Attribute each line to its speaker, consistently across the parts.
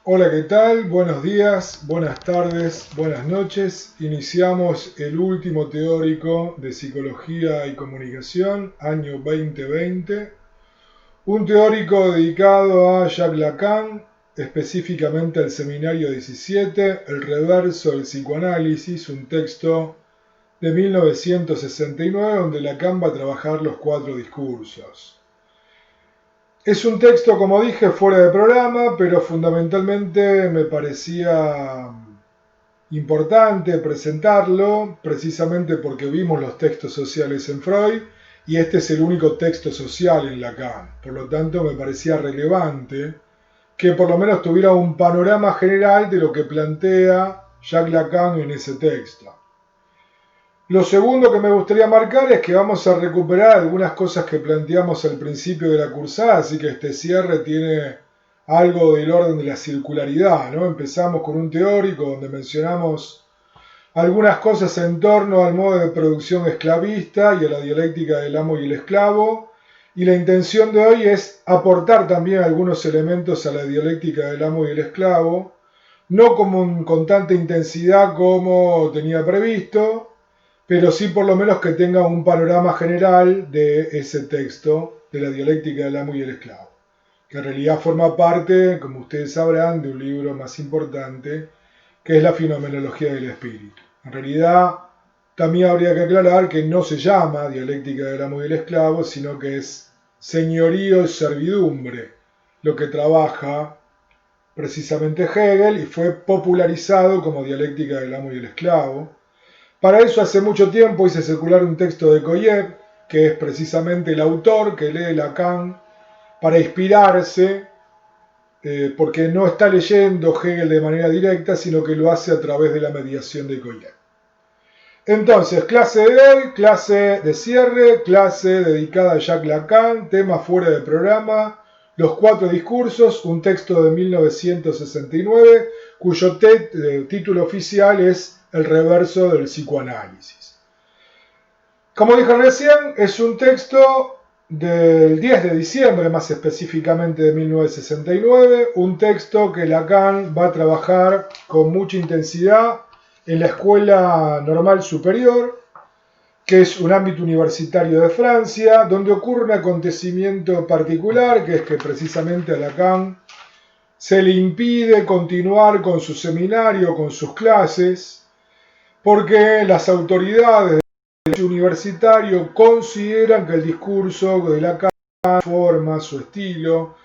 Speaker 1: Hola, ¿qué tal? Buenos días, buenas tardes, buenas noches. Iniciamos el último teórico de Psicología y Comunicación, año 2020. Un teórico dedicado a Jacques Lacan, específicamente al Seminario 17, el reverso del psicoanálisis, un texto de 1969 donde Lacan va a trabajar los 4 discursos. Es un texto, como dije, fuera de programa, pero fundamentalmente me parecía importante presentarlo, precisamente porque vimos los textos sociales en Freud, y este es el único texto social en Lacan. Por lo tanto, me parecía relevante que por lo menos tuviera un panorama general de lo que plantea Jacques Lacan en ese texto. Lo segundo que me gustaría marcar es que vamos a recuperar algunas cosas que planteamos al principio de la cursada, así que este cierre tiene algo del orden de la circularidad, ¿no? Empezamos con un teórico donde mencionamos algunas cosas en torno al modo de producción esclavista y a la dialéctica del amo y el esclavo, y la intención de hoy es aportar también algunos elementos a la dialéctica del amo y el esclavo, no con tanta intensidad como tenía previsto, pero sí por lo menos que tenga un panorama general de ese texto, de la dialéctica del amo y el esclavo, que en realidad forma parte, como ustedes sabrán, de un libro más importante, que es la Fenomenología del Espíritu. En realidad, también habría que aclarar que no se llama dialéctica del amo y el esclavo, sino que es señorío y servidumbre, lo que trabaja precisamente Hegel y fue popularizado como dialéctica del amo y el esclavo. Para eso hace mucho tiempo hice circular un texto de Koyev, que es precisamente el autor que lee Lacan para inspirarse, porque no está leyendo Hegel de manera directa, sino que lo hace a través de la mediación de Koyev. Entonces, clase de hoy, clase de cierre, clase dedicada a Jacques Lacan, tema fuera de programa, los 4 discursos, un texto de 1969, cuyo título oficial es El reverso del psicoanálisis. Como dije recién, es un texto del 10 de diciembre, más específicamente de 1969, un texto que Lacan va a trabajar con mucha intensidad en la Escuela Normal Superior, que es un ámbito universitario de Francia, donde ocurre un acontecimiento particular, que es que precisamente a Lacan se le impide continuar con su seminario, con sus clases, porque las autoridades del universitario consideran que el discurso de Lacan, su forma, su estilo,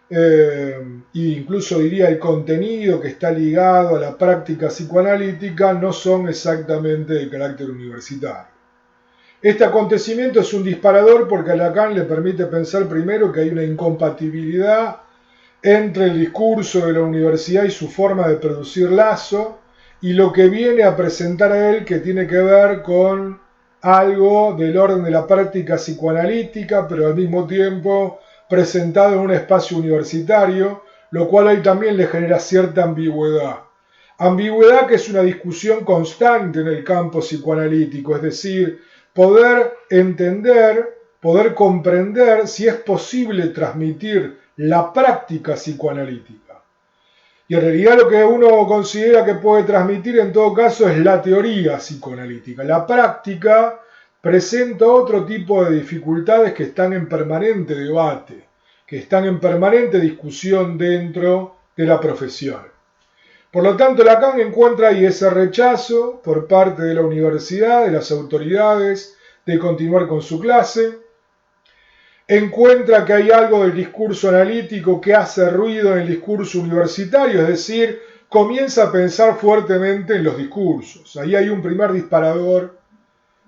Speaker 1: e incluso diría el contenido que está ligado a la práctica psicoanalítica, no son exactamente de carácter universitario. Este acontecimiento es un disparador porque a Lacan le permite pensar primero que hay una incompatibilidad entre el discurso de la universidad y su forma de producir lazo y lo que viene a presentar a él, que tiene que ver con algo del orden de la práctica psicoanalítica, pero al mismo tiempo presentado en un espacio universitario, lo cual a él también le genera cierta ambigüedad. Ambigüedad que es una discusión constante en el campo psicoanalítico, es decir, poder entender, poder comprender si es posible transmitir la práctica psicoanalítica. Y en realidad lo que uno considera que puede transmitir en todo caso es la teoría psicoanalítica. La práctica presenta otro tipo de dificultades que están en permanente debate, que están en permanente discusión dentro de la profesión. Por lo tanto, Lacan encuentra ahí ese rechazo por parte de la universidad, de las autoridades, de continuar con su clase. Encuentra que hay algo del discurso analítico que hace ruido en el discurso universitario, es decir, comienza a pensar fuertemente en los discursos. Ahí hay un primer disparador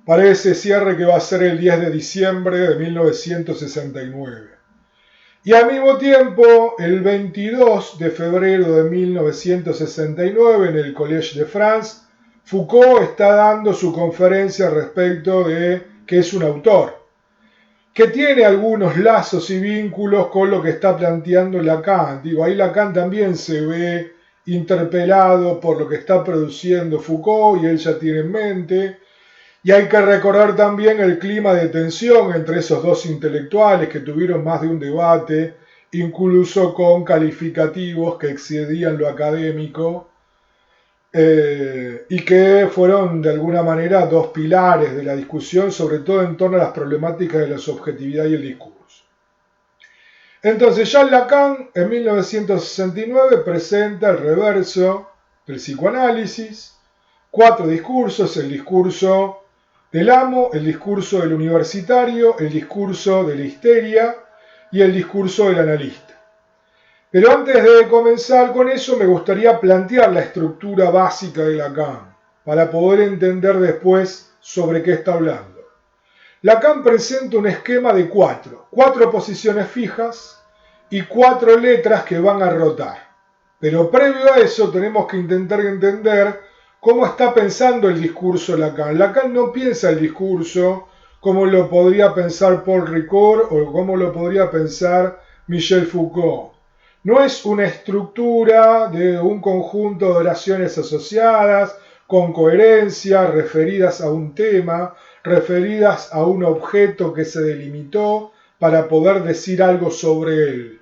Speaker 1: para ese cierre que va a ser el 10 de diciembre de 1969. Y al mismo tiempo, el 22 de febrero de 1969, en el Collège de France, Foucault está dando su conferencia respecto de qué es un autor, que tiene algunos lazos y vínculos con lo que está planteando Lacan. Digo, ahí Lacan también se ve interpelado por lo que está produciendo Foucault y él ya tiene en mente. Y hay que recordar también el clima de tensión entre esos dos intelectuales que tuvieron más de un debate incluso con calificativos que excedían lo académico, y que fueron de alguna manera dos pilares de la discusión, sobre todo en torno a las problemáticas de la subjetividad y el discurso. Entonces Jean Lacan en 1969 presenta el reverso del psicoanálisis, 4 discursos: el discurso del amo, el discurso del universitario, el discurso de la histeria y el discurso del analista. Pero antes de comenzar con eso me gustaría plantear la estructura básica de Lacan, para poder entender después sobre qué está hablando. Lacan presenta un esquema de 4 posiciones fijas y 4 letras que van a rotar. Pero previo a eso tenemos que intentar entender cómo está pensando el discurso Lacan. Lacan no piensa el discurso como lo podría pensar Paul Ricoeur o como lo podría pensar Michel Foucault. No es una estructura de un conjunto de oraciones asociadas, con coherencia, referidas a un tema, referidas a un objeto que se delimitó para poder decir algo sobre él.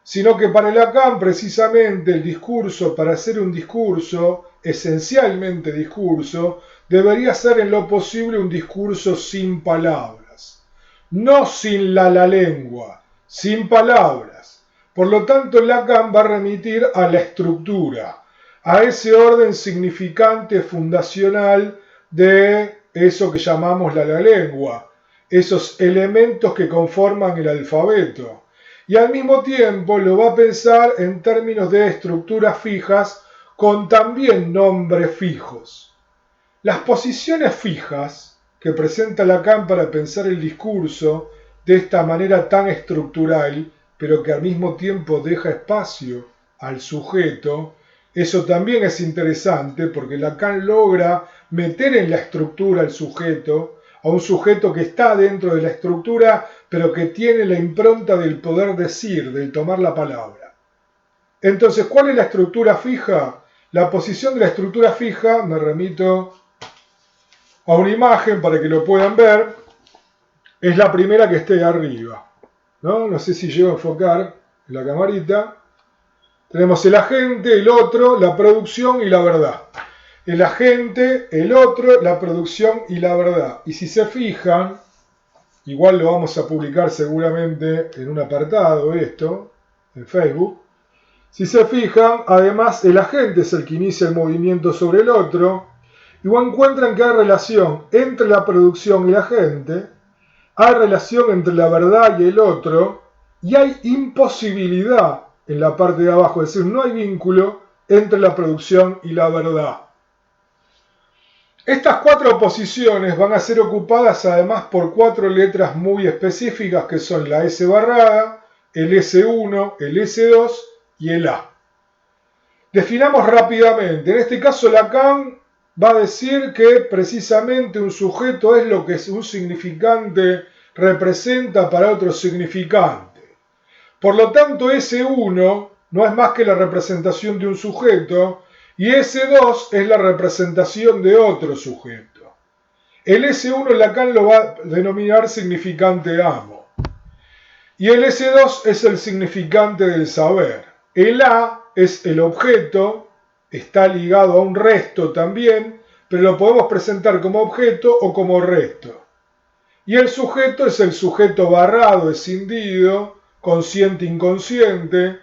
Speaker 1: Sino que para Lacan, precisamente, el discurso, para ser un discurso, esencialmente discurso, debería ser en lo posible un discurso sin palabras. No sin la lengua, sin palabras. Por lo tanto, Lacan va a remitir a la estructura, a ese orden significante fundacional de eso que llamamos la lengua, esos elementos que conforman el alfabeto. Y al mismo tiempo lo va a pensar en términos de estructuras fijas con también nombres fijos. Las posiciones fijas que presenta Lacan para pensar el discurso de esta manera tan estructural, pero que al mismo tiempo deja espacio al sujeto, eso también es interesante porque Lacan logra meter en la estructura al sujeto, a un sujeto que está dentro de la estructura, pero que tiene la impronta del poder decir, del tomar la palabra. Entonces, ¿cuál es la estructura fija? La posición de la estructura fija, me remito a una imagen para que lo puedan ver, es la primera que esté arriba. No sé si llego a enfocar en la camarita. Tenemos el agente, el otro, la producción y la verdad. El agente, el otro, la producción y la verdad. Y si se fijan, igual lo vamos a publicar seguramente en un apartado esto, en Facebook. Si se fijan, además el agente es el que inicia el movimiento sobre el otro. Igual encuentran que hay relación entre la producción y el agente. Hay relación entre la verdad y el otro, y hay imposibilidad en la parte de abajo, es decir, no hay vínculo entre la producción y la verdad. Estas 4 posiciones van a ser ocupadas además por 4 letras muy específicas que son la S barrada, el S1, el S2 y el A. Definamos rápidamente. En este caso Lacan va a decir que precisamente un sujeto es lo que un significante representa para otro significante. Por lo tanto, S1 no es más que la representación de un sujeto y S2 es la representación de otro sujeto. El S1 Lacan lo va a denominar significante amo. Y el S2 es el significante del saber. El A es el objeto, está ligado a un resto también, pero lo podemos presentar como objeto o como resto. Y el sujeto es el sujeto barrado, escindido, consciente, inconsciente,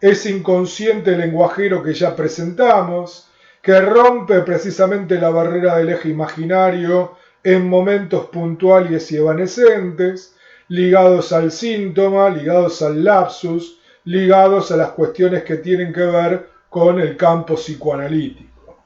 Speaker 1: ese inconsciente lenguajero que ya presentamos, que rompe precisamente la barrera del eje imaginario en momentos puntuales y evanescentes, ligados al síntoma, ligados al lapsus, ligados a las cuestiones que tienen que ver con el campo psicoanalítico.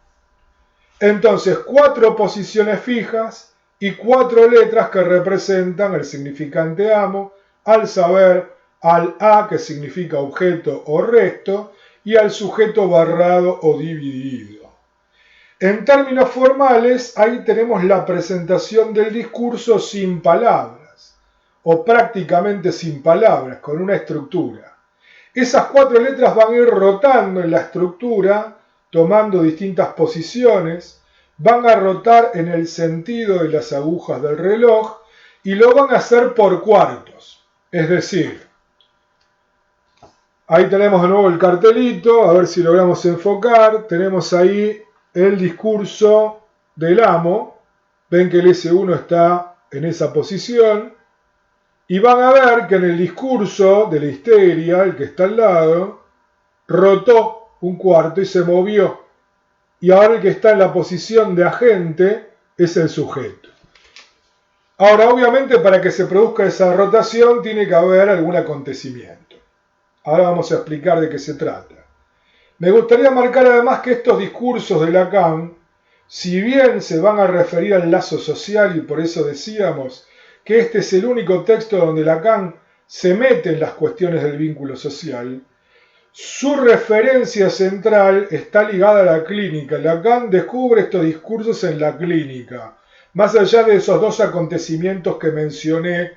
Speaker 1: Entonces, 4 posiciones fijas y 4 letras que representan el significante amo, al saber, al A, que significa objeto o resto, y al sujeto barrado o dividido. En términos formales, ahí tenemos la presentación del discurso sin palabras, o prácticamente sin palabras, con una estructura. Esas 4 letras van a ir rotando en la estructura, tomando distintas posiciones, van a rotar en el sentido de las agujas del reloj y lo van a hacer por cuartos. Es decir, Ahí tenemos de nuevo el cartelito, a ver si logramos enfocar. Tenemos ahí el discurso del amo. Ven que el S1 está en esa posición. Y van a ver que en el discurso de la histeria, el que está al lado, rotó un cuarto y se movió. Y ahora el que está en la posición de agente es el sujeto. Ahora, obviamente, para que se produzca esa rotación tiene que haber algún acontecimiento. Ahora vamos a explicar de qué se trata. Me gustaría marcar además que estos discursos de Lacan, si bien se van a referir al lazo social, y por eso decíamos que este es el único texto donde Lacan se mete en las cuestiones del vínculo social, su referencia central está ligada a la clínica. Lacan descubre estos discursos en la clínica, más allá de esos dos acontecimientos que mencioné,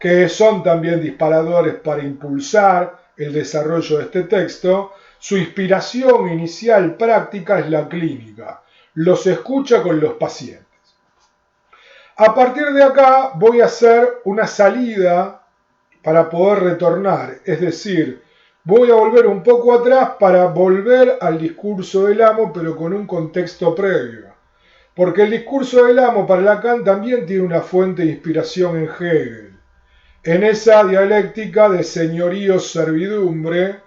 Speaker 1: que son también disparadores para impulsar el desarrollo de este texto. Su inspiración inicial práctica es la clínica. Los escucha con los pacientes. A partir de acá voy a hacer una salida para poder retornar, es decir, voy a volver un poco atrás para volver al discurso del amo, pero con un contexto previo. Porque el discurso del amo para Lacan también tiene una fuente de inspiración en Hegel, en esa dialéctica de señorío-servidumbre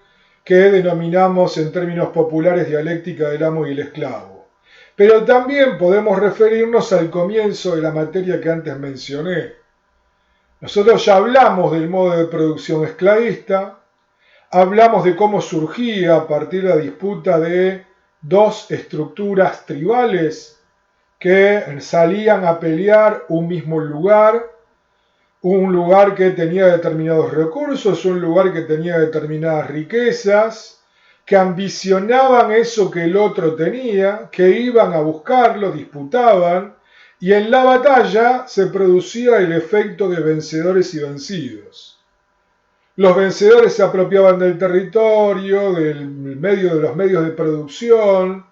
Speaker 1: que denominamos en términos populares dialéctica del amo y el esclavo. Pero también podemos referirnos al comienzo de la materia que antes mencioné. Nosotros ya hablamos del modo de producción esclavista, hablamos de cómo surgía a partir de la disputa de dos estructuras tribales que salían a pelear un mismo lugar, un lugar que tenía determinados recursos, un lugar que tenía determinadas riquezas, que ambicionaban eso que el otro tenía, que iban a buscarlo, disputaban, y en la batalla se producía el efecto de vencedores y vencidos. Los vencedores se apropiaban del territorio, de los medios de producción,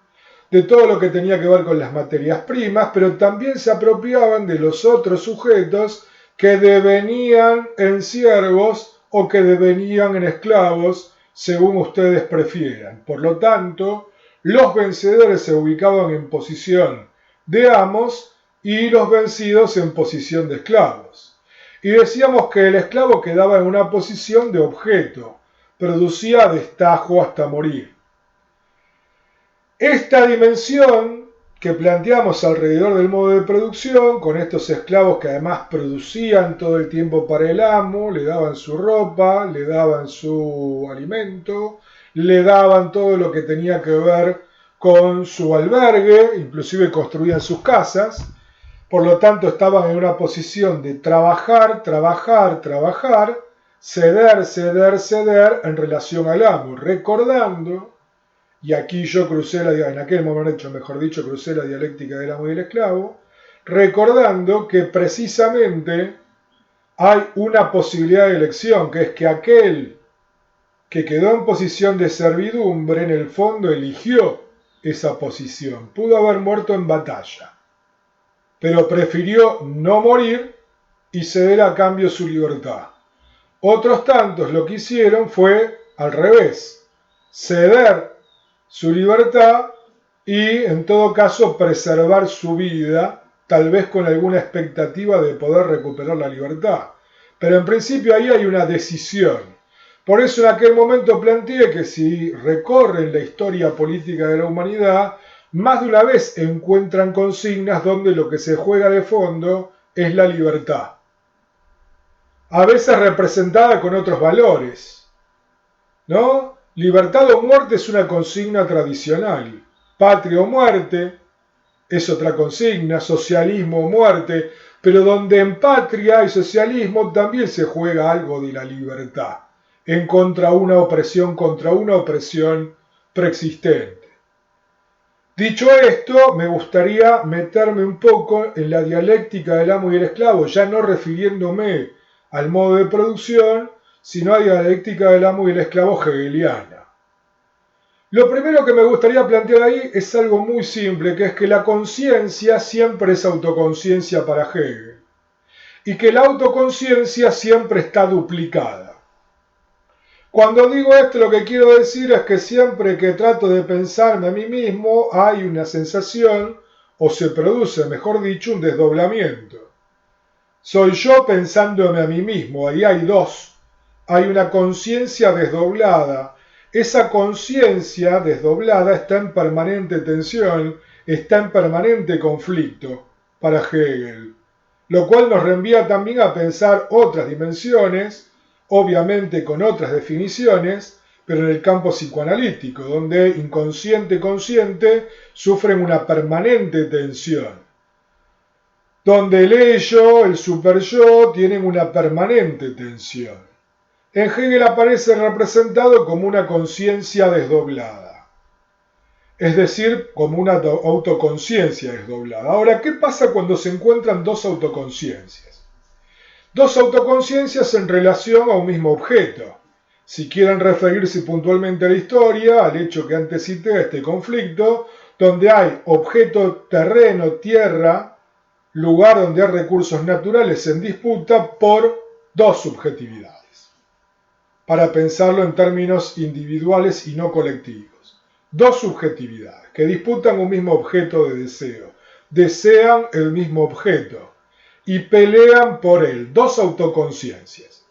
Speaker 1: de todo lo que tenía que ver con las materias primas, pero también se apropiaban de los otros sujetos que devenían en siervos o que devenían en esclavos, según ustedes prefieran. Por lo tanto, los vencedores se ubicaban en posición de amos y los vencidos en posición de esclavos. Y decíamos que el esclavo quedaba en una posición de objeto, producía destajo hasta morir. Esta dimensión que planteamos alrededor del modo de producción, con estos esclavos que además producían todo el tiempo para el amo, le daban su ropa, le daban su alimento, le daban todo lo que tenía que ver con su albergue, inclusive construían sus casas, por lo tanto estaban en una posición de trabajar, trabajar, trabajar, ceder, ceder, ceder en relación al amo, recordando. Y aquí yo crucé en aquel momento, mejor dicho, crucé la dialéctica del amo y del esclavo, recordando que precisamente hay una posibilidad de elección, que es que aquel que quedó en posición de servidumbre, en el fondo eligió esa posición. Pudo haber muerto en batalla, pero prefirió no morir y ceder a cambio su libertad. Otros tantos lo que hicieron fue al revés, ceder su libertad y en todo caso preservar su vida, tal vez con alguna expectativa de poder recuperar la libertad. Pero en principio ahí hay una decisión. Por eso en aquel momento planteé que si recorren la historia política de la humanidad, más de una vez encuentran consignas donde lo que se juega de fondo es la libertad. A veces representada con otros valores, ¿no? Libertad o muerte es una consigna tradicional. Patria o muerte es otra consigna. Socialismo o muerte. Pero donde en patria y socialismo también se juega algo de la libertad. En contra una opresión preexistente. Dicho esto, me gustaría meterme un poco en la dialéctica del amo y el esclavo, ya no refiriéndome al modo de producción, sino a la dialéctica del amo y el esclavo hegeliana. Lo primero que me gustaría plantear ahí es algo muy simple, que es que la conciencia siempre es autoconciencia para Hegel, y que la autoconciencia siempre está duplicada. Cuando digo esto, lo que quiero decir es que siempre que trato de pensarme a mí mismo, hay una sensación, o se produce, mejor dicho, un desdoblamiento. Soy yo pensándome a mí mismo, ahí hay dos. Hay una conciencia desdoblada. Esa conciencia desdoblada está en permanente tensión, está en permanente conflicto para Hegel, lo cual nos reenvía también a pensar otras dimensiones, obviamente con otras definiciones, pero en el campo psicoanalítico, donde inconsciente y consciente sufren una permanente tensión, donde el ello, el superyo, tienen una permanente tensión. En Hegel aparece representado como una conciencia desdoblada, es decir, como una autoconciencia desdoblada. Ahora, ¿qué pasa cuando se encuentran dos autoconciencias? Dos autoconciencias en relación a un mismo objeto. Si quieren referirse puntualmente a la historia, al hecho que antes cité, este conflicto, donde hay objeto, terreno, tierra, lugar donde hay recursos naturales en disputa por dos subjetividades, para pensarlo en términos individuales y no colectivos. Dos subjetividades que disputan un mismo objeto de deseo, desean el mismo objeto y pelean por él, dos autoconciencias.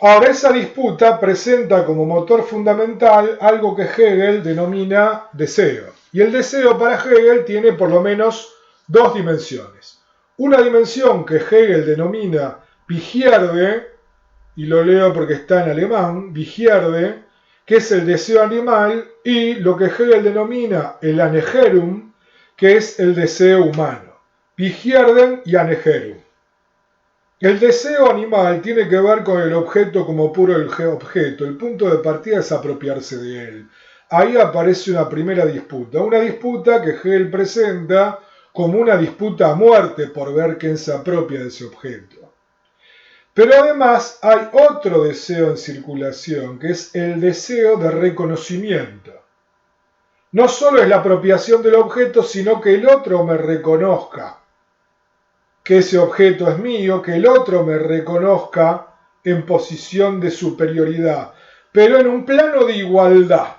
Speaker 1: Ahora, esa disputa presenta como motor fundamental algo que Hegel denomina deseo. Y el deseo para Hegel tiene por lo menos dos dimensiones. Una dimensión que Hegel denomina Begierde, y lo leo porque está en alemán, Begierde, que es el deseo animal, y lo que Hegel denomina el Anegerum, que es el deseo humano. Begierden y Anegerum. El deseo animal tiene que ver con el objeto como puro objeto. El punto de partida es apropiarse de él. Ahí aparece una primera disputa que Hegel presenta como una disputa a muerte por ver quién se apropia de ese objeto. Pero además hay otro deseo en circulación, que es el deseo de reconocimiento. No solo es la apropiación del objeto, sino que el otro me reconozca que ese objeto es mío, que el otro me reconozca en posición de superioridad, pero en un plano de igualdad.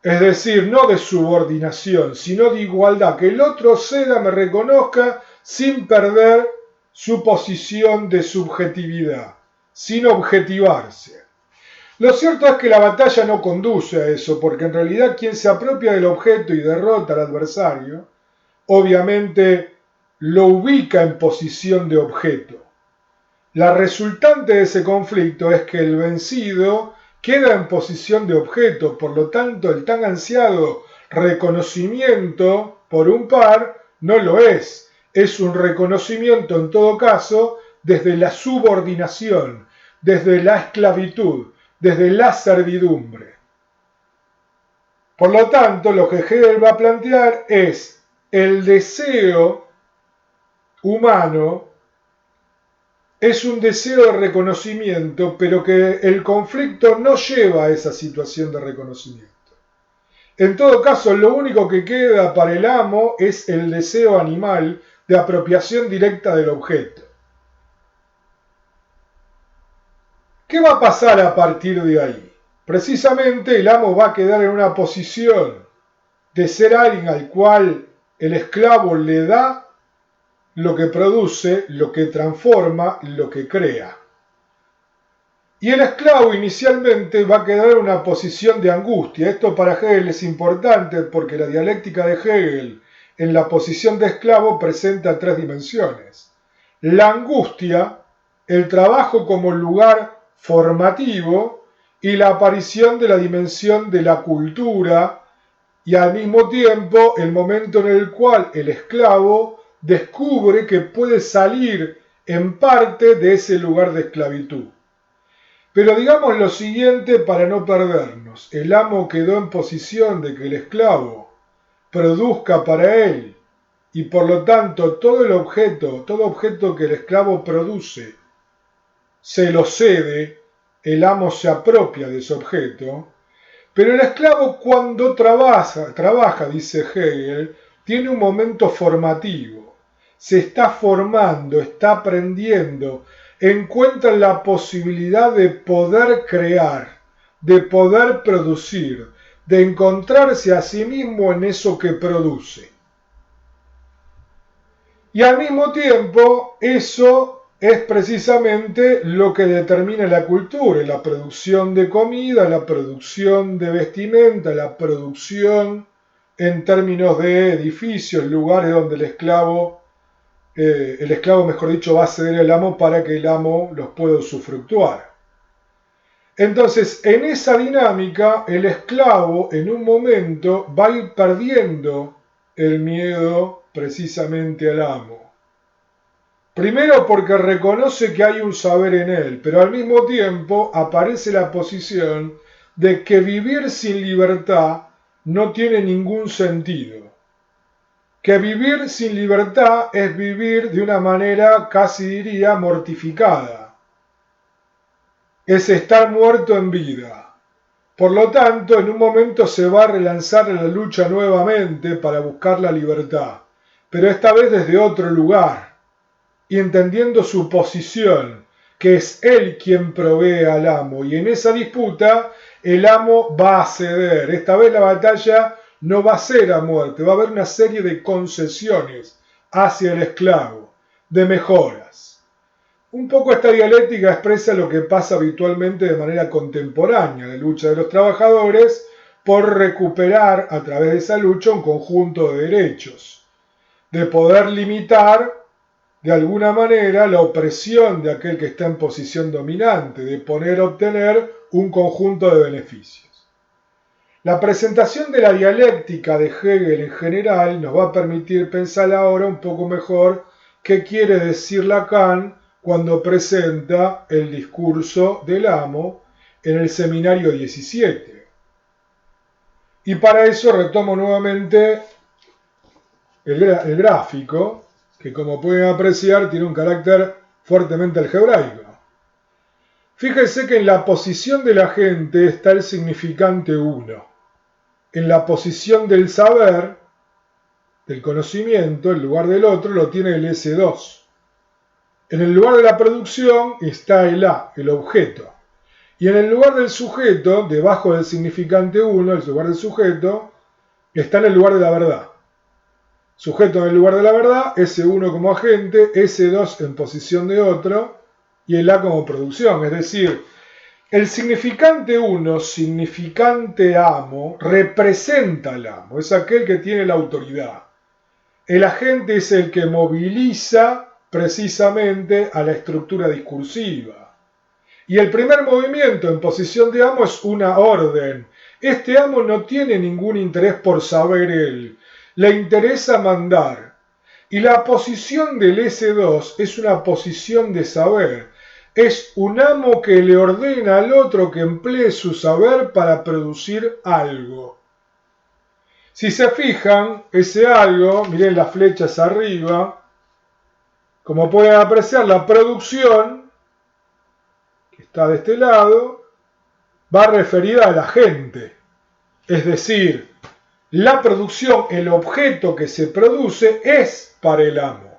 Speaker 1: Es decir, no de subordinación, sino de igualdad, que el otro ceda, me reconozca sin perder su posición de subjetividad, sin objetivarse. Lo cierto es que la batalla no conduce a eso, porque en realidad quien se apropia del objeto y derrota al adversario, obviamente lo ubica en posición de objeto. La resultante de ese conflicto es que el vencido queda en posición de objeto, por lo tanto el tan ansiado reconocimiento por un par no lo es un reconocimiento en todo caso desde la subordinación, desde la esclavitud, desde la servidumbre. Por lo tanto, lo que Hegel va a plantear es el deseo humano es un deseo de reconocimiento, pero que el conflicto no lleva a esa situación de reconocimiento. En todo caso, lo único que queda para el amo es el deseo animal de apropiación directa del objeto. ¿Qué va a pasar a partir de ahí? Precisamente el amo va a quedar en una posición de ser alguien al cual el esclavo le da lo que produce, lo que transforma, lo que crea. Y el esclavo inicialmente va a quedar en una posición de angustia. Esto para Hegel es importante porque la dialéctica de Hegel en la posición de esclavo presenta tres dimensiones. La angustia, el trabajo como lugar formativo y la aparición de la dimensión de la cultura y al mismo tiempo el momento en el cual el esclavo descubre que puede salir en parte de ese lugar de esclavitud. Pero digamos lo siguiente para no perdernos. El amo quedó en posición de que el esclavo produzca para él y por lo tanto todo objeto que el esclavo produce, se lo cede, el amo se apropia de ese objeto. Pero el esclavo cuando trabaja, dice Hegel, tiene un momento formativo. Se está formando, está aprendiendo, encuentran la posibilidad de poder crear, de poder producir, de encontrarse a sí mismo en eso que produce. Y al mismo tiempo, eso es precisamente lo que determina la cultura, la producción de comida, la producción de vestimenta, la producción en términos de edificios, lugares donde el esclavo, mejor dicho, va a ceder al amo para que el amo los pueda usufructuar. Entonces, en esa dinámica, el esclavo en un momento va a ir perdiendo el miedo precisamente al amo. Primero porque reconoce que hay un saber en él, pero al mismo tiempo aparece la posición de que vivir sin libertad no tiene ningún sentido. Que vivir sin libertad es vivir de una manera, casi diría, mortificada. Es estar muerto en vida. Por lo tanto, en un momento se va a relanzar la lucha nuevamente para buscar la libertad, pero esta vez desde otro lugar, y entendiendo su posición, que es él quien provee al amo, y en esa disputa el amo va a ceder. Esta vez la batalla no va a ser a muerte, va a haber una serie de concesiones hacia el esclavo, de mejoras. Un poco esta dialéctica expresa lo que pasa habitualmente de manera contemporánea, la lucha de los trabajadores por recuperar a través de esa lucha un conjunto de derechos, de poder limitar de alguna manera la opresión de aquel que está en posición dominante, de poder obtener un conjunto de beneficios. La presentación de la dialéctica de Hegel en general nos va a permitir pensar ahora un poco mejor qué quiere decir Lacan cuando presenta el discurso del amo en el seminario 17. Y para eso retomo nuevamente el gráfico, que como pueden apreciar tiene un carácter fuertemente algebraico. Fíjense que en la posición de la gente está el significante 1. En la posición del saber, del conocimiento, en lugar del otro, lo tiene el S2. En el lugar de la producción está el A, el objeto. Y en el lugar del sujeto, debajo del significante 1, el lugar del sujeto, está en el lugar de la verdad. Sujeto en el lugar de la verdad, S1 como agente, S2 en posición de otro y el A como producción. Es decir, el significante 1, significante amo, representa al amo, es aquel que tiene la autoridad. El agente es el que moviliza precisamente a la estructura discursiva. Y el primer movimiento en posición de amo es una orden. Este amo no tiene ningún interés por saber él, le interesa mandar. Y la posición del S2 es una posición de saber. Es un amo que le ordena al otro que emplee su saber para producir algo. Si se fijan, ese algo, miren las flechas arriba, como pueden apreciar, la producción, que está de este lado, va referida a la gente. Es decir, la producción, el objeto que se produce, es para el amo.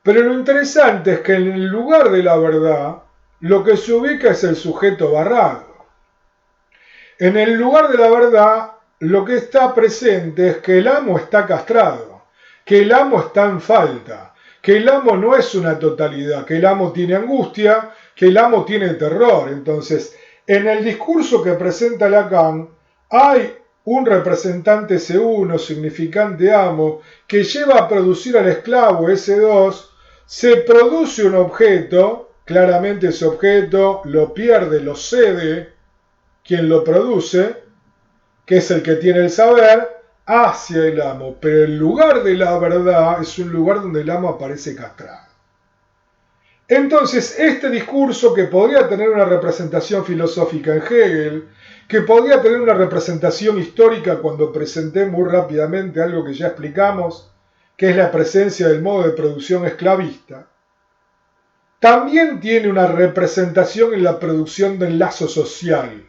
Speaker 1: Pero lo interesante es que en el lugar de la verdad, lo que se ubica es el sujeto barrado. En el lugar de la verdad, lo que está presente es que el amo está castrado, que el amo está en falta, que el amo no es una totalidad, que el amo tiene angustia, que el amo tiene terror. Entonces, en el discurso que presenta Lacan, hay un representante S1, significante amo, que lleva a producir al esclavo S2, se produce un objeto, claramente ese objeto lo pierde, lo cede quien lo produce, que es el que tiene el saber, hacia el amo. Pero el lugar de la verdad es un lugar donde el amo aparece castrado. Entonces, este discurso, que podría tener una representación filosófica en Hegel, que podría tener una representación histórica cuando presenté muy rápidamente algo que ya explicamos, que es la presencia del modo de producción esclavista, también tiene una representación en la producción del lazo social.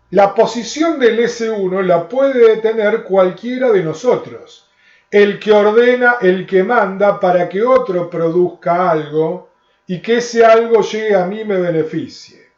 Speaker 1: La posición del S1 la puede tener cualquiera de nosotros, el que ordena, el que manda para que otro produzca algo, y que ese algo llegue a mí y me beneficie.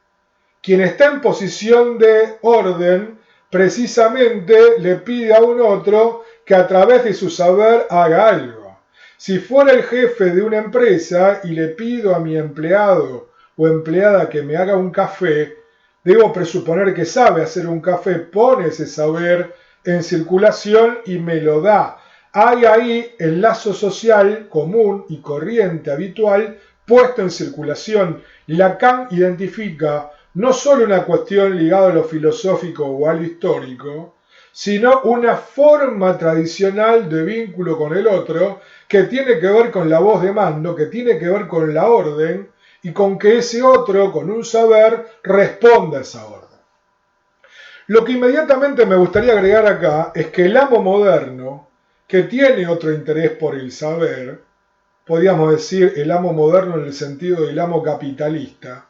Speaker 1: Quien está en posición de orden precisamente le pide a un otro que a través de su saber haga algo. Si fuera el jefe de una empresa y le pido a mi empleado o empleada que me haga un café, debo presuponer que sabe hacer un café, pone ese saber en circulación y me lo da. Hay ahí el lazo social común y corriente habitual puesto en circulación. Lacan identifica no solo una cuestión ligada a lo filosófico o a lo histórico, sino una forma tradicional de vínculo con el otro que tiene que ver con la voz de mando, que tiene que ver con la orden y con que ese otro, con un saber, responda a esa orden. Lo que inmediatamente me gustaría agregar acá es que el amo moderno, que tiene otro interés por el saber, podríamos decir el amo moderno en el sentido del amo capitalista,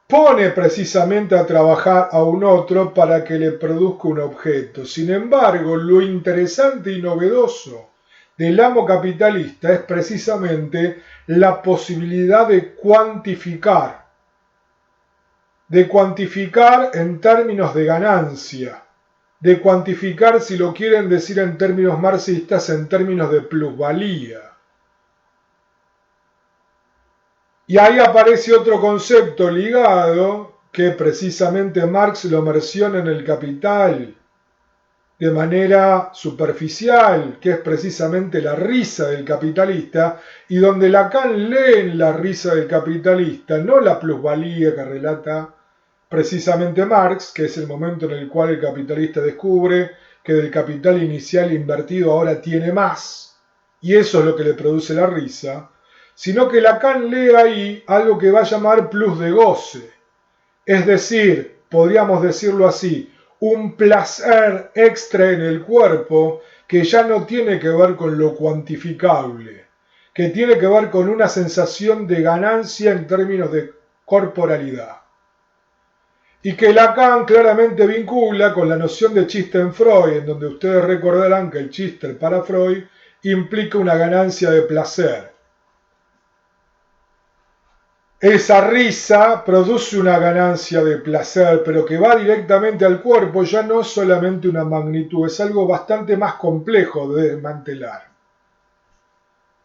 Speaker 1: pone precisamente a trabajar a un otro para que le produzca un objeto. Sin embargo, lo interesante y novedoso del amo capitalista es precisamente la posibilidad de cuantificar en términos de ganancia, de cuantificar, si lo quieren decir en términos marxistas, en términos de plusvalía. Y ahí aparece otro concepto ligado que precisamente Marx lo menciona en El Capital de manera superficial, que es precisamente la risa del capitalista, y donde Lacan lee en la risa del capitalista no la plusvalía que relata precisamente Marx, que es el momento en el cual el capitalista descubre que del capital inicial invertido ahora tiene más, y eso es lo que le produce la risa, sino que Lacan lee ahí algo que va a llamar plus de goce, es decir, podríamos decirlo así, un placer extra en el cuerpo que ya no tiene que ver con lo cuantificable, que tiene que ver con una sensación de ganancia en términos de corporalidad. Y que Lacan claramente vincula con la noción de chiste en Freud, en donde ustedes recordarán que el chiste para Freud implica una ganancia de placer. Esa risa produce una ganancia de placer, pero que va directamente al cuerpo, ya no es solamente una magnitud, es algo bastante más complejo de desmantelar.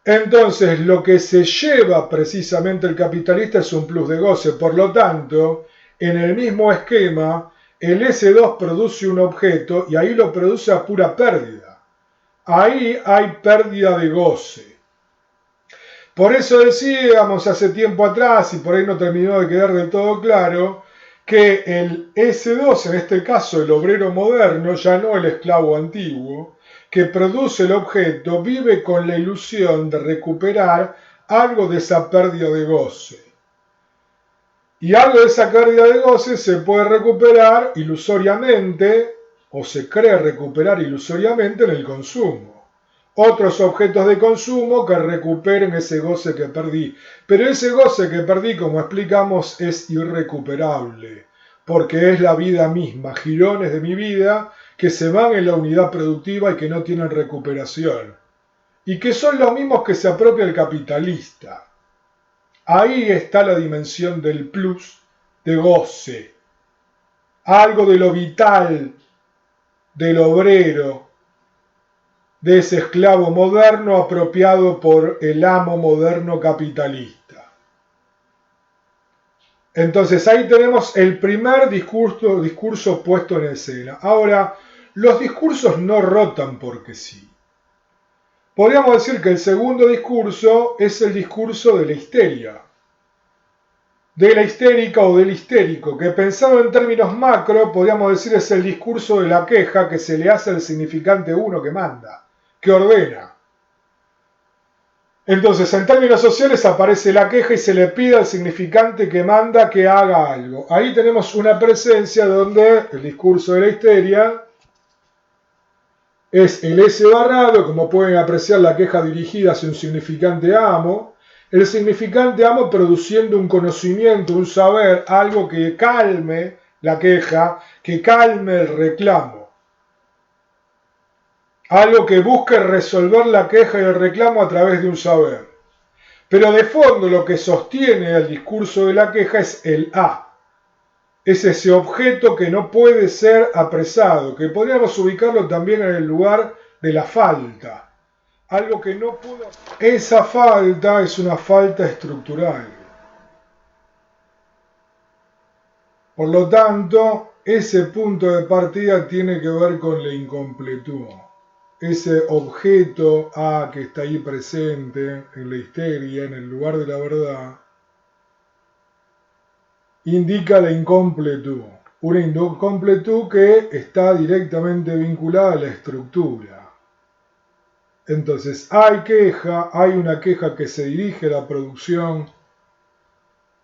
Speaker 1: Entonces, lo que se lleva precisamente el capitalista es un plus de goce. Por lo tanto, en el mismo esquema, el S2 produce un objeto y ahí lo produce a pura pérdida. Ahí hay pérdida de goce. Por eso decíamos hace tiempo atrás, y por ahí no terminó de quedar del todo claro, que el S2, en este caso el obrero moderno, ya no el esclavo antiguo, que produce el objeto, vive con la ilusión de recuperar algo de esa pérdida de goce. Y algo de esa pérdida de goce se puede recuperar ilusoriamente, o se cree recuperar ilusoriamente en el consumo. Otros objetos de consumo que recuperen ese goce que perdí. Pero ese goce que perdí, como explicamos, es irrecuperable, porque es la vida misma, jirones de mi vida que se van en la unidad productiva y que no tienen recuperación. Y que son los mismos que se apropia el capitalista. Ahí está la dimensión del plus de goce. Algo de lo vital, del obrero, de ese esclavo moderno apropiado por el amo moderno capitalista. Entonces ahí tenemos el primer discurso puesto en escena. Ahora, los discursos no rotan porque sí. Podríamos decir que el segundo discurso es el discurso de la histeria, de la histérica o del histérico, que pensado en términos macro, podríamos decir es el discurso de la queja que se le hace al significante uno que manda, que ordena. Entonces, en términos sociales aparece la queja y se le pide al significante que manda que haga algo. Ahí tenemos una presencia donde el discurso de la histeria es el S barrado, como pueden apreciar la queja dirigida hacia un significante amo, el significante amo produciendo un conocimiento, un saber, algo que calme la queja, que calme el reclamo. Algo que busque resolver la queja y el reclamo a través de un saber. Pero de fondo lo que sostiene el discurso de la queja es el A. Es ese objeto que no puede ser apresado, que podríamos ubicarlo también en el lugar de la falta. Algo que no pudo. Esa falta es una falta estructural. Por lo tanto, ese punto de partida tiene que ver con la incompletud. Ese objeto A que está ahí presente en la histeria, en el lugar de la verdad, indica la incompletud. Una incompletud que está directamente vinculada a la estructura. Entonces, hay una queja que se dirige a la producción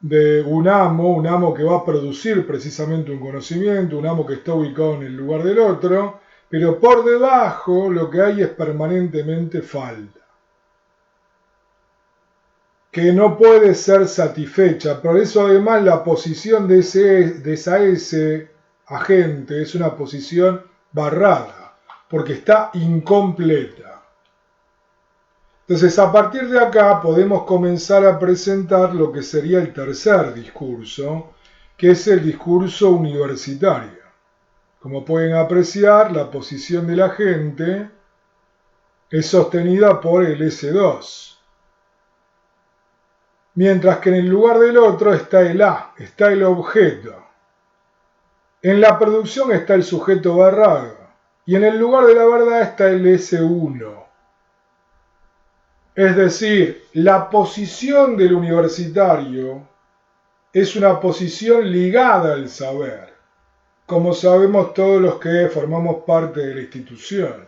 Speaker 1: de un amo que va a producir precisamente un conocimiento, un amo que está ubicado en el lugar del otro, pero por debajo lo que hay es permanentemente falta, que no puede ser satisfecha. Por eso además la posición de ese agente es una posición barrada, porque está incompleta. Entonces, a partir de acá podemos comenzar a presentar lo que sería el tercer discurso, que es el discurso universitario. Como pueden apreciar, la posición de la gente es sostenida por el S2, mientras que en el lugar del otro está el A, está el objeto. En la producción está el sujeto barrado, y en el lugar de la verdad está el S1. Es decir, la posición del universitario es una posición ligada al saber, como sabemos todos los que formamos parte de la institución.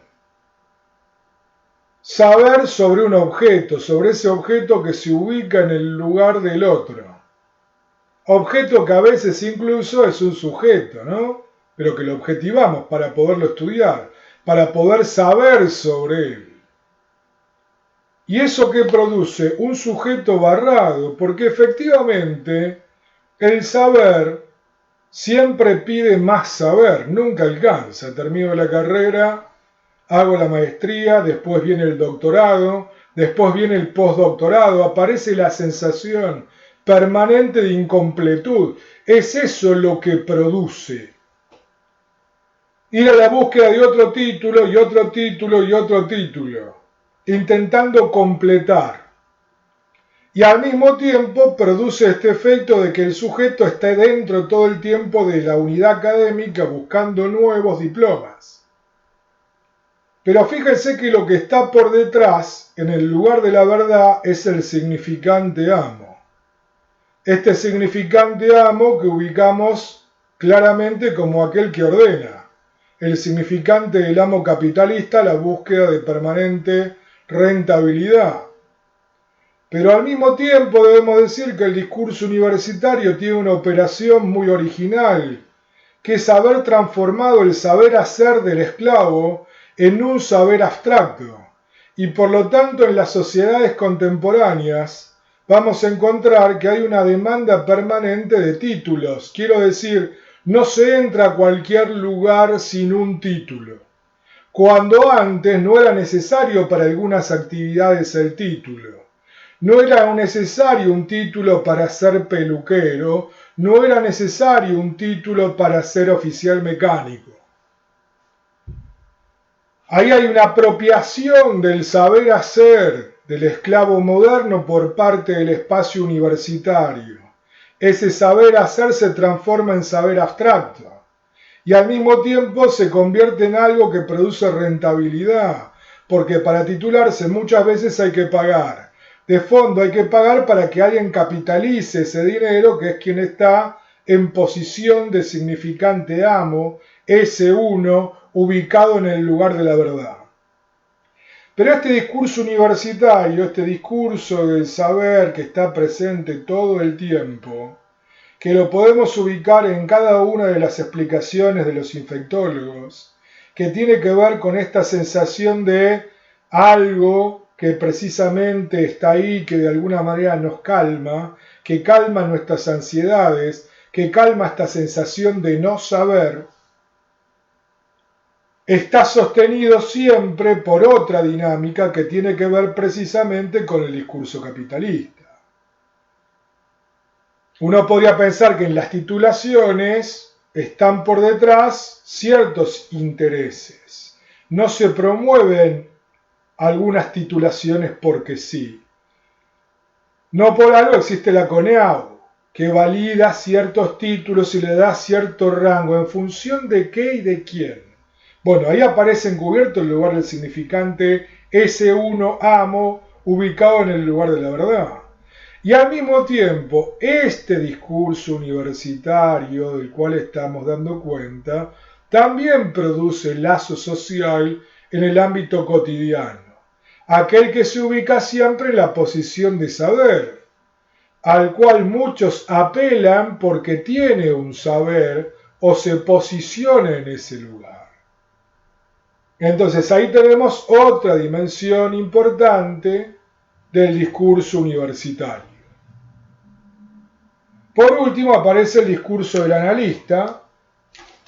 Speaker 1: Saber sobre un objeto, sobre ese objeto que se ubica en el lugar del otro. Objeto que a veces incluso es un sujeto, ¿no? Pero que lo objetivamos para poderlo estudiar, para poder saber sobre él. ¿Y eso qué produce? Un sujeto barrado, porque efectivamente el saber siempre pide más saber, nunca alcanza. Termino la carrera, hago la maestría, después viene el doctorado, después viene el postdoctorado, aparece la sensación permanente de incompletud. Es eso lo que produce. Ir a la búsqueda de otro título y otro título y otro título, intentando completar. Y al mismo tiempo produce este efecto de que el sujeto esté dentro todo el tiempo de la unidad académica buscando nuevos diplomas. Pero fíjense que lo que está por detrás, en el lugar de la verdad, es el significante amo. Este significante amo que ubicamos claramente como aquel que ordena. El significante del amo capitalista, la búsqueda de permanente rentabilidad. Pero al mismo tiempo debemos decir que el discurso universitario tiene una operación muy original, que es haber transformado el saber hacer del esclavo en un saber abstracto. Y por lo tanto en las sociedades contemporáneas vamos a encontrar que hay una demanda permanente de títulos. Quiero decir, no se entra a cualquier lugar sin un título. Cuando antes no era necesario para algunas actividades el título. No era necesario un título para ser peluquero, no era necesario un título para ser oficial mecánico. Ahí hay una apropiación del saber hacer del esclavo moderno por parte del espacio universitario. Ese saber hacer se transforma en saber abstracto y al mismo tiempo se convierte en algo que produce rentabilidad, porque para titularse muchas veces hay que pagar. De fondo hay que pagar para que alguien capitalice ese dinero, que es quien está en posición de significante amo, ese uno, ubicado en el lugar de la verdad. Pero este discurso universitario, este discurso del saber que está presente todo el tiempo, que lo podemos ubicar en cada una de las explicaciones de los infectólogos, que tiene que ver con esta sensación de algo que precisamente está ahí, que de alguna manera nos calma, que calma nuestras ansiedades, que calma esta sensación de no saber, está sostenido siempre por otra dinámica que tiene que ver precisamente con el discurso capitalista. Uno podría pensar que en las titulaciones están por detrás ciertos intereses. No se promueven algunas titulaciones porque sí. No por algo existe la CONEAU, que valida ciertos títulos y le da cierto rango en función de qué y de quién. Bueno, ahí aparece encubierto el lugar del significante S1 amo, ubicado en el lugar de la verdad. Y al mismo tiempo, este discurso universitario del cual estamos dando cuenta, también produce lazo social en el ámbito cotidiano. Aquel que se ubica siempre en la posición de saber, al cual muchos apelan porque tiene un saber o se posiciona en ese lugar. Entonces ahí tenemos otra dimensión importante del discurso universitario. Por último aparece el discurso del analista,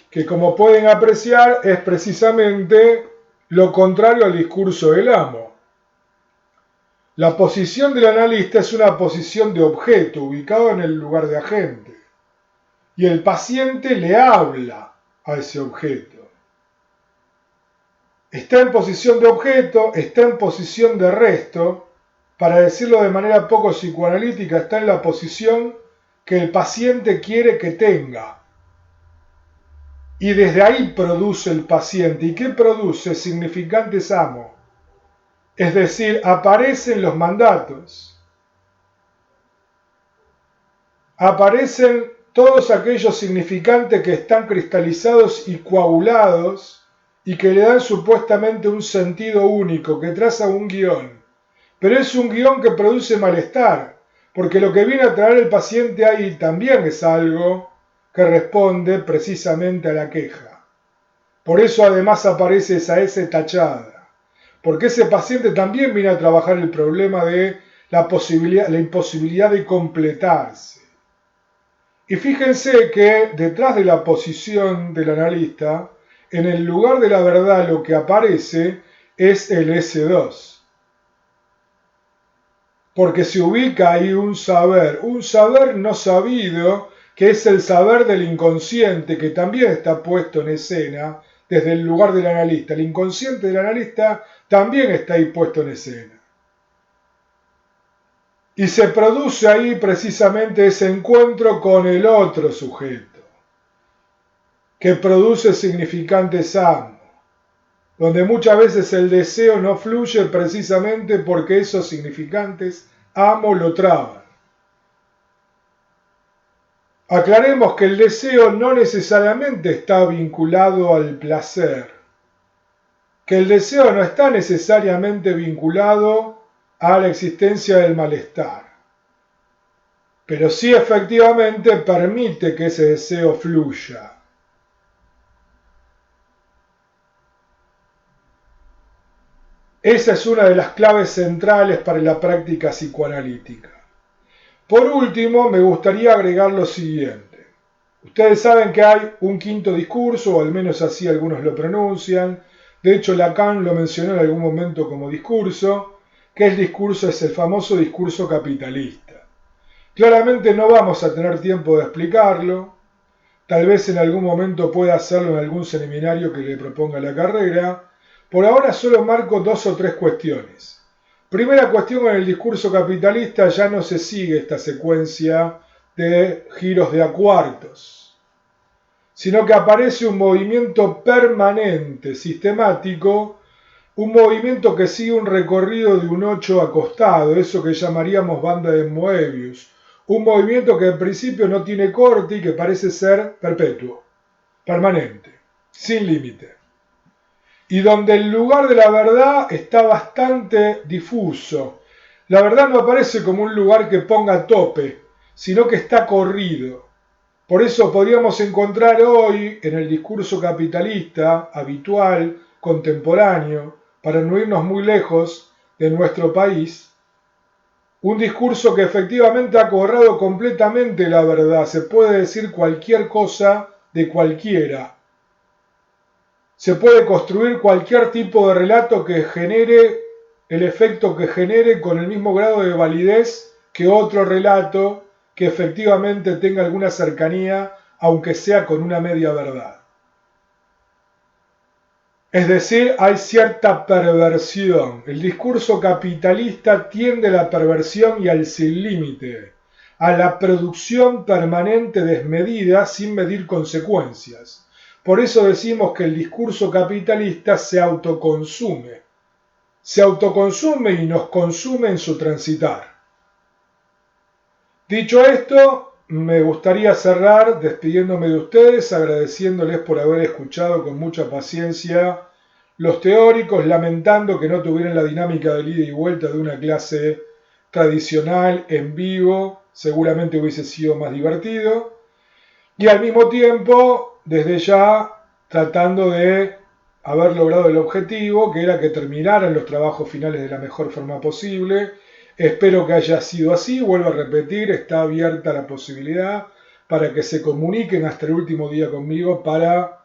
Speaker 1: que como pueden apreciar es precisamente lo contrario al discurso del amo. La posición del analista es una posición de objeto ubicado en el lugar de agente, y el paciente le habla a ese objeto. Está en posición de objeto, está en posición de resto, para decirlo de manera poco psicoanalítica, está en la posición que el paciente quiere que tenga. Y desde ahí produce el paciente. ¿Y qué produce? Significantes amo. Es decir, aparecen los mandatos. Aparecen todos aquellos significantes que están cristalizados y coagulados y que le dan supuestamente un sentido único, que traza un guión. Pero es un guión que produce malestar, porque lo que viene a traer el paciente ahí también es algo que responde precisamente a la queja. Por eso además aparece esa S tachada, porque ese paciente también viene a trabajar el problema de la imposibilidad de completarse. Y fíjense que detrás de la posición del analista, en el lugar de la verdad lo que aparece es el S2. Porque se ubica ahí un saber no sabido, que es el saber del inconsciente, que también está puesto en escena desde el lugar del analista. El inconsciente del analista también está ahí puesto en escena. Y se produce ahí precisamente ese encuentro con el otro sujeto, que produce significantes amo, donde muchas veces el deseo no fluye precisamente porque esos significantes amo lo traban. Aclaremos que el deseo no necesariamente está vinculado al placer, que el deseo no está necesariamente vinculado a la existencia del malestar, pero sí efectivamente permite que ese deseo fluya. Esa es una de las claves centrales para la práctica psicoanalítica. Por último, me gustaría agregar lo siguiente. Ustedes saben que hay un quinto discurso, o al menos así algunos lo pronuncian. De hecho, Lacan lo mencionó en algún momento como discurso, que el discurso es el famoso discurso capitalista. Claramente no vamos a tener tiempo de explicarlo. Tal vez en algún momento pueda hacerlo en algún seminario que le proponga la carrera. Por ahora solo marco 2 o 3 cuestiones. Primera cuestión, en el discurso capitalista ya no se sigue esta secuencia de giros de a cuartos, sino que aparece un movimiento permanente, sistemático, un movimiento que sigue un recorrido de un 8 acostado, eso que llamaríamos banda de Moebius, un movimiento que en principio no tiene corte y que parece ser perpetuo, permanente, sin límite. Y donde el lugar de la verdad está bastante difuso. La verdad no aparece como un lugar que ponga tope, sino que está corrido. Por eso podríamos encontrar hoy en el discurso capitalista habitual, contemporáneo, para no irnos muy lejos de nuestro país, un discurso que efectivamente ha cobrado completamente la verdad. Se puede decir cualquier cosa de cualquiera. Se puede construir cualquier tipo de relato que genere el efecto que genere con el mismo grado de validez que otro relato que efectivamente tenga alguna cercanía, aunque sea con una media verdad. Es decir, hay cierta perversión. El discurso capitalista tiende a la perversión y al sin límite, a la producción permanente desmedida sin medir consecuencias. Por eso decimos que el discurso capitalista se autoconsume y nos consume en su transitar. Dicho esto, me gustaría cerrar despidiéndome de ustedes, agradeciéndoles por haber escuchado con mucha paciencia los teóricos, lamentando que no tuvieran la dinámica de ida y vuelta de una clase tradicional en vivo, seguramente hubiese sido más divertido, y al mismo tiempo, desde ya, tratando de haber logrado el objetivo, que era que terminaran los trabajos finales de la mejor forma posible. Espero que haya sido así, vuelvo a repetir, está abierta la posibilidad para que se comuniquen hasta el último día conmigo para,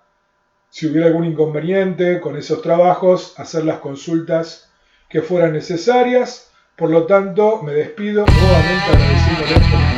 Speaker 1: si hubiera algún inconveniente con esos trabajos, hacer las consultas que fueran necesarias. Por lo tanto, me despido nuevamente agradeciéndoles por